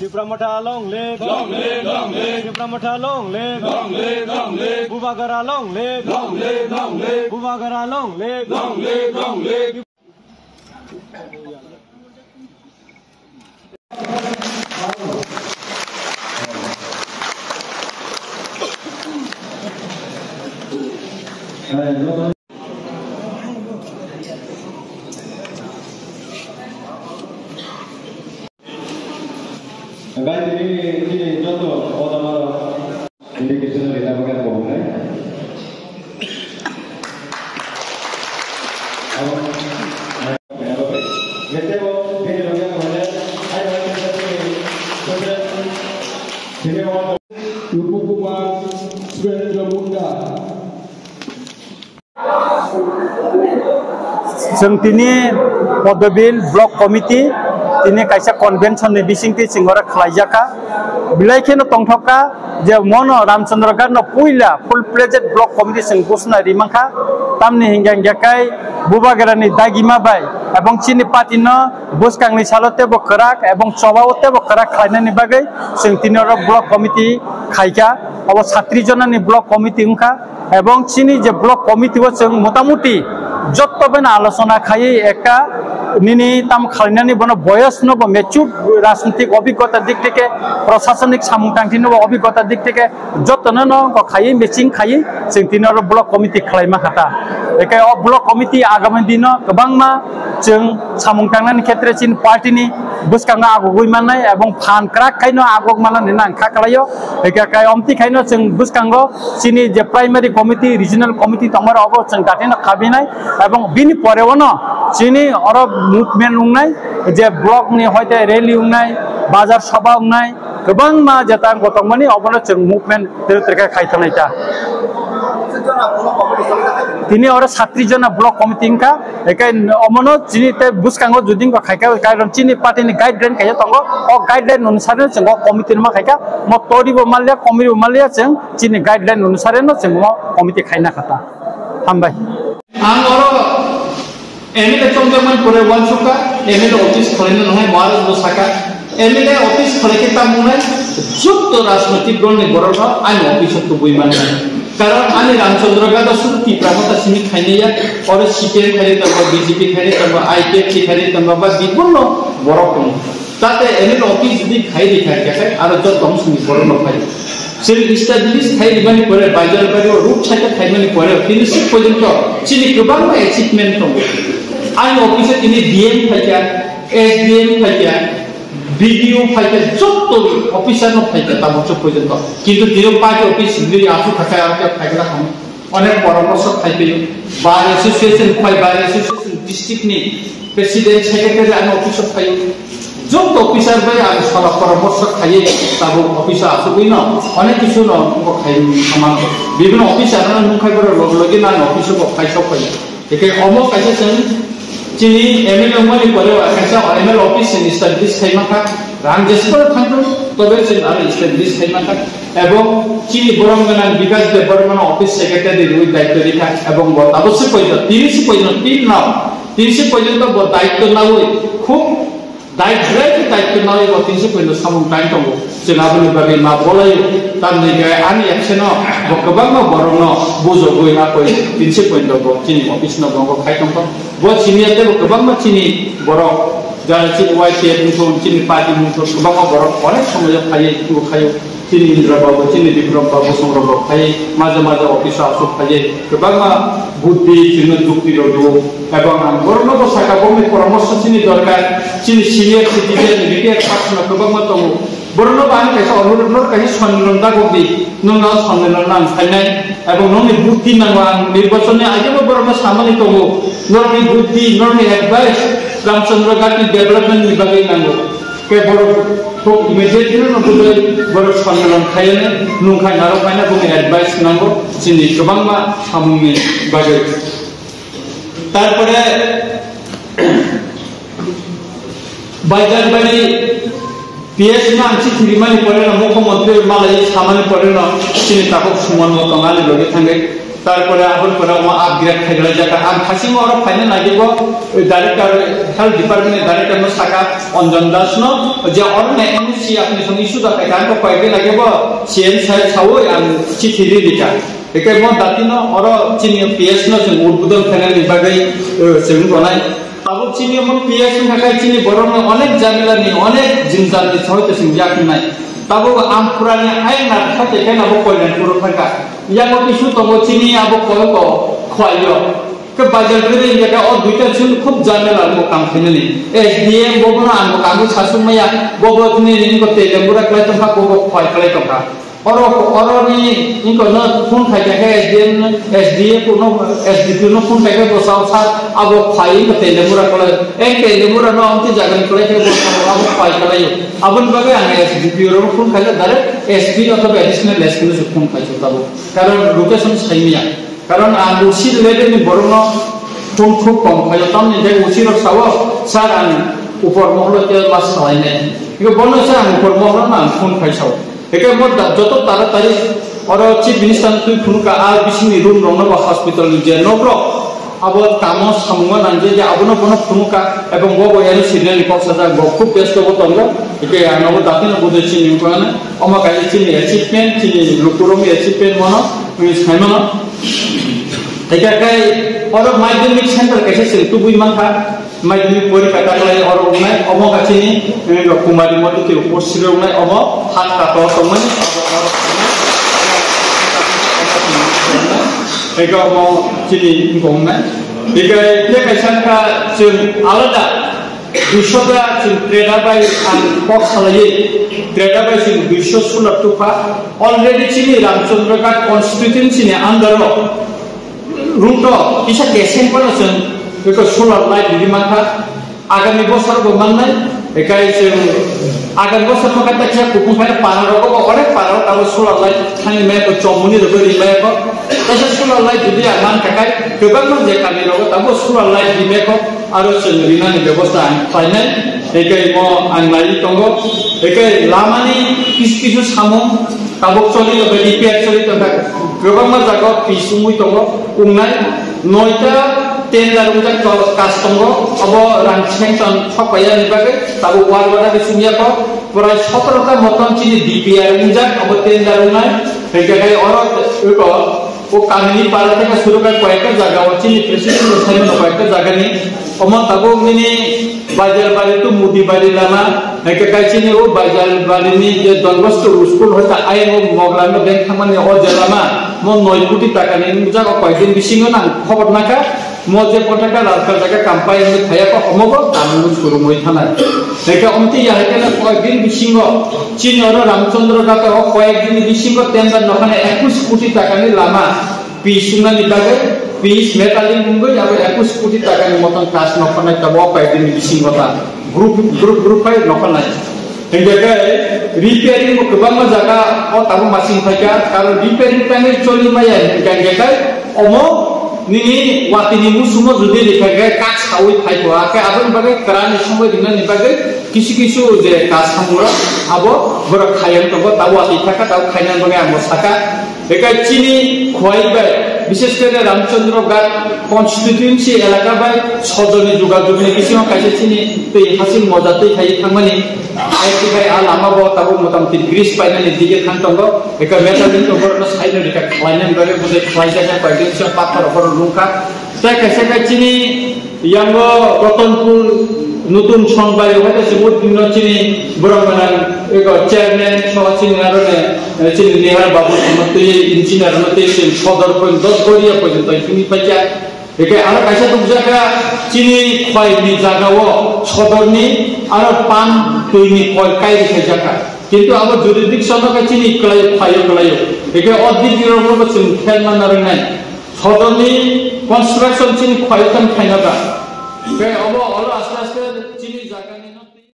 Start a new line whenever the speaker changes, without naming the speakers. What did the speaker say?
Dipramata long leg, Dipramata long leg, Bubagara long leg, Bubagara long leg.
Guys, ini contoh orang indication kita pakai bom,
Seng tini Podobil Block Committee tini kaisa convention ni bisingti singora khlaijaka bilaikeno tongthoka je mono Ramchandra no puila full fledged block committee sing ghosna rimangkha tamni hingangjakai bubagarani dagima bai ebong chini party no buskangni salote bo krak ebong chobaote bo krak khlainani bagai sing tinoro block committee khaika abo 36 jonani block committee ungkha ebong chini je block committee o sing motamuti যতবেন আলোচনা খাই একা নিনি তাম খাইনানি বন বয়স নব mature রাজনৈতিক অভিজ্ঞতার দিক থেকে প্রশাসনিক সামুংটাংটি নব অভিজ্ঞতার দিক থেকে যতন ন খাই মেচিং খাই जों তিনর ব্লক কমিটি খাইমা খাতা একাই অ ব্লক কমিটি আগামী দিন গোবাংমা जों সামুংটাংনানি ক্ষেত্রে চিন পার্টিনি বুসকাঙ্গা আগগুই মানাই এবং ফান ক্রাক খাইনো আগক মানানি নাংখা খালাयो একাই অমতি খাইনো जों বুসকাঙ্গ চিনি যে primary committee regional committee Tamor of जों দাতিনো খাবিনাই এবং বিনি পরেওনো চিনি অর মুভমেন্ট উংনাই যে ব্লক নি হয়তো র্যালি উংনাই বাজার সভা উংনাই गोबां मा जता गतमनि अबनो जों मुभमेन्ट तेरका खायथनायता তিনি और 36 जना ब्लॉक कमिटी का एकाय अमनो चिनिते बुसकांगो जुदिं को खायका कारण चिनि पार्टीनि गाइडलाइन खाया तंगो अ गाइडलाइन अनुसार जों कमिटी मा खायका म तोरिबो मालिया कमिबो मालिया जों चिनि गाइडलाइन अनुसार न जों कमिटी खायना खाता हामबाय
आं और एमएलए चंद्रमन पुरे वंशका एमएलए ऑफिस खलेनो नहाय मारस बसाका एमएलए ऑफिस खलेके तामुनाय जुक्त राजनीतिक दलनि बरहा आइन ऑफिस तो बुइमान कारण आनि रामचंद्र गादा सुति प्रामता सिनि खाइनिया और सीपीएम खारि तब बीजेपी खारि तब आईपीएफ खारि तब बा विभिन्न बरक ताते एमएलए ऑफिस जदि खाइ दिखाय आरो ज दमसनि बरन फाइ सिल इस्टाब्लिश खाइ दिबानि परे बाजार बारि रूप छाइता खाइमानि परे तिनिसि पर्यन्त चिनि गोबां अचिभमेन्ट दं आइन ऑफिस तिनि डीएम फाइया एसडीएम फाइया वीडियो फाइल जत ऑफिसर न फाइल ताबुचो पर्यन्त किन्तु दिनो पार्टी ऑफिस दिरि आसु थाखाय आके फाइला हम अनेक परामर्श फाइयो बार एसोसिएशन फाइ बार एसोसिएशन डिस्ट्रिक्ट नि प्रेसिडेंट सेक्रेटारी आन ऑफिसर फाइयो जत ऑफिसर बाय आरो सला परामर्श खायै ताबु ऑफिसर आसु बिनो अनेक किछु न को खाइ समान विभिन्न ऑफिसर न नुखाय बर लगे ना ऑफिसर को फाइसो फाइ एके अमो काइसे जों चिनी एमएलए मनि परे आखासा एमएलए ऑफिस नि स्टैब्लिश खाइमाखा रां जेसपर थांतो तबे जों आरो स्टैब्लिश खाइमाखा एवं चिनी बरमगना विकास दे बरमन ऑफिस सेक्रेटारी रुइ दायित्व दिखा एवं अवश्य पयज 30 पर्यन्त दायित्व नावै खूब दायित्व नावै 30 पर्यन्त सामुं टाइम दङ जों आबनि बागै मा बोलायो तामनि गाय आनि एक्शन गोबां बरन बुजो गयना पय 30 पर्यन्त चिनी ऑफिस न दङ खाइथंथ बो चिनियाते गोबां चिनी बर जाय चिनी वाइपीएफ मुखो चिनी पार्टी मुखो गोबां बर अनेक समय खायो चिनी इंद्र बाबू चिनी विक्रम बाबू संग्र बाबू खायो माजे ऑफिस आसो खायो गोबां बुद्धि चिनी जुक्ति दो एवं बरन को साका बमे परामर्श चिनी दरकार चिनी सीनियर सिटीजन रिटायर पार्सन गोबां दङ बरन बानि कैसा अनुरोध कैसे सन्नलनदा गबि नंगा सन्नलन नां खायनाय एवं नंनि बुद्धि नांगौ निर्वाचननि आगेबो बरन सामानि दङ नंनि बुद्धि नंनि एडवाइस रामचंद्र गाटि डेभलपमेंट नि बागै नांगौ के बर तो इमिडिएटली न बुझै बर सन्नलन खायने नुखाय नारो खायना बुङै एडवाइस नांगौ चिनि गोबांमा सामुनि बागै तारपरे बाजार बारि पीएस ना आंसि थिरिमानि परे न मुख्यमंत्री मालाय सामानि परे न चिनि ताको सुमन तंगानि लगे थांगे তারপরে আবার করে আপগ্রেড থাকলে জায়গা আম খাসিমো আর ফাইনাল লাগিব ডাইরেক্টর হেলথ ডিপার্টমেন্টের ডাইরেক্টর নো সাকা অঞ্জন দাস নো যে অরনে এমসি আপনি সঙ্গে ইস্যু দাকে গান কো কয়েকদিন লাগিব সিএন সাহেব ছাও আম চিঠি দিকা একে মো দাতিনো অর চিনি পিএস নো जों উদ্বোধন খানার বিভাগে जों গনাই তাবো চিনি মো পিএস থাকাই চিনি বরং অনেক ঝামেলা নি অনেক জিনজাল নি হয়তো जों জাকি নাই তাবো আম পুরানি আইন না থাকে কেন আবো কইলেন পুরো থাকা ইয়ামো কিছু তবো চিনি আবো কয় কো খয়াইও কে বাজার করে জায়গা ও দুইটা ছিল খুব ঝামেলা মো কাম ফিনলি এসডিএম ববনা আম কামু শাসুমাইয়া ববো তুমি নিন করতে লেবুরা ক্লাই তফা ববো খয় ক্লাই তফা অরনি ইনকো না ফোন খাইতে হে এসডিএম কোনো এসডিপি নো ফোন খাইতে বসাও সা আবো খাই করতে লেবুরা ক্লাই একে লেবুরা নো অন্তি জায়গা ক্লাই কে বসাও আবো খয় ক্লাই আবন ভাবে আমি এসডিপি র ফোন খাইতে ডাইরেক্ট এসপি অথবা এডিশনাল এসপি নো ফোন খাইছো তাবো কারণ লোকেশন সাইমিয়া কারণ আম উচিত লেভেল বরং ফোন খুব কম খাইছো তামনি যে উচিত সাও স্যার আমি উপর মহলতে মাস হয় নাই কিন্তু বলনো স্যার আমি উপর মহল না ফোন খাইছো একে মোর যত তাড়াতাড়ি আর চিফ মিনিস্টার তুই ফোনকা আর বিসিনি রুম রংনা হসপিটাল যে নব্র আবো কামো সামুয়া নাঞ্জে যে আবনো কোনো ফোনকা এবং ববো ইয়ানি সিরিয়াল রিপোর্ট সাজা খুব ব্যস্ত বতঙ্গ একে আনবো দাতিনো বুঝে চিনি কোয়ানে অমা কাজে চিনি অ্যাচিভমেন্ট চিনি লুকুরমি অ্যাচিভমেন্ট মনো তুমি সাইমনো একে কাই আর মাধ্যমিক সেন্টার কাছে সে তু বুই মানখা মাধ্যমিক পরীক্ষা কাটালাই আর উনাই অমো কাছেনি কুমারী মতো কি উপস্থিত উনাই অমো হাত কাটো সময় একে অমো চিনি গমনা একে কে কাইসানকা जों আলাদা 200 টা जों ট্রেডার বাই আন পক্স খালায়ে ট্রেডার বাই जों 216 টুপা অলরেডি চিনি রামচন্দ্রঘাট কনস্টিটিউয়েন্সিনি আন্ডার রুটো কিসা কেসেন পড়াছেন बेखौ सोलार लाइट बिदि मानखा आगामी बोसोरबो माननाय एकाय जों आगामी बोसोर माखा ताखिया कुकुंफाय पारारबो अनेक पाराव ताबो सोलार लाइट थांनि मेको चमुनि रबरि मेको तासे सोलार लाइट जुदि मान थाखाय गोबां मानजे कामिरावबो ताबो सोलार लाइट दिमेको आरो जों रिनानि व्यवस्था खालामनाय एकाय म आं नायि दंगो एकाय लामानि किसु सामु ताबो चलि रिपेयार चलि तंगा गोबां मा जागा पिसुमुइ दंगो उंनाय 9টা टेन्डार उनजा कास्टमर अब रांसेंसन थकया निबागे ताबो वारवादा बिसुमियाको प्राय 17टा मतन चिनि डिपिआर उनजा अब टेन्डार उनाय हेगाय और एको ओ कामिनी पारा থেকে শুরু করে কয়েকটা জায়গা চিনি প্রেসিডেন্ট সাইন কয়েকটা জায়গা নি অম তাবো মিনি বাজার বাড়ি তো মুদি বাড়ি লামা হেগায় চিনি ও বাজার বাড়িনি যে দনবস্ত স্কুল হতা আইন মগলানো ব্যাংক খামানি ও জেলামা ম 9 কোটি টাকা নি জায়গা কয়েকদিন বিসিঙ্গ না খবর নাকা মজে পটাকা রাস্তা জায়গা কাম্পাই থায়াকো অমব কানুন শুরু মই থানা হেগা অন্তি ইয়াহেকেনা কয়েকদিন বিসিঙ্গ চিনি আর রামচন্দ্রঘাট ও কয়েকদিন বিসিঙ্গ টেন্ডার নখানে 21 কোটি টাকা নি লামা পিসুনা নিবাগে পিস মেটালিং মুঙ্গই আবার 21 কোটি টাকা নি মতন কাজ নখানে তাবো কয়েকদিন বিসিঙ্গতা গ্রুপ ফাই নখানে হেগায় রিপেয়ারিং গোবাং জায়গা ও তাবো মাসিং ফাইকা কারণ রিপেয়ারিং টাইমে চলি মাইয়া গাঙ্গেকাই অমো নিনি ওয়াতিনি মুসুমো যদি লিখাগে কাজ খাওই ফাইবা কে আবন বাগে করানি সময় দিনা নিবাগে কিছু কিছু যে কাজ সামুরা আবো বড় খায়ান তব তাও আতি থাকা তাও খাইনান বাগে আমো সাকা একাই চিনি খোয়াইবাই বিশেষ করে রামচন্দ্রঘাট কনস্টিটিউয়েন্সি এলাকা বাই সদনে যোগাযোগনি কিছু কাছে চিনি তৈ হাসিন মজাতে খাই থাংমানি আইতি ভাই আল আমাবো তাবো মোটামুটি গ্রিস পাইনানি দিকে থাংতঙ্গ একা মেটালিন তো বড় সাইড রেখা খাইনান বাগে বুঝে খাইজাকা কয়েকদিন সব পাথর উপর লুকা তাই কাছে চিনি ইয়াঙ্গ রতনপুর নতুন সংবাদে হইতেছে মুদিন চিনি বরংমান এগো চেয়ারম্যান সহ চিনি আরনে চিনি নেহার বাবু মতে ইঞ্জিনিয়ার মতে সদর পর্যন্ত গড়িয়া পর্যন্ত চিনি পাইয়া একে আর কাছে তো জায়গা চিনি খয়নি জায়গাও সদরনি আর পান তৈনি কয় কাই রেখে জায়গা কিন্তু আবার জুরিডিকশনকে চিনি ক্লাই ফাইও ক্লাইও একে অদ্বিতীয় রকম চিনি খেল মানার নাই সদরনি কনস্ট্রাকশন চিনি খয়তন খাইনাবা কে অব অল আস্তে আস্তে চিনি জায়গা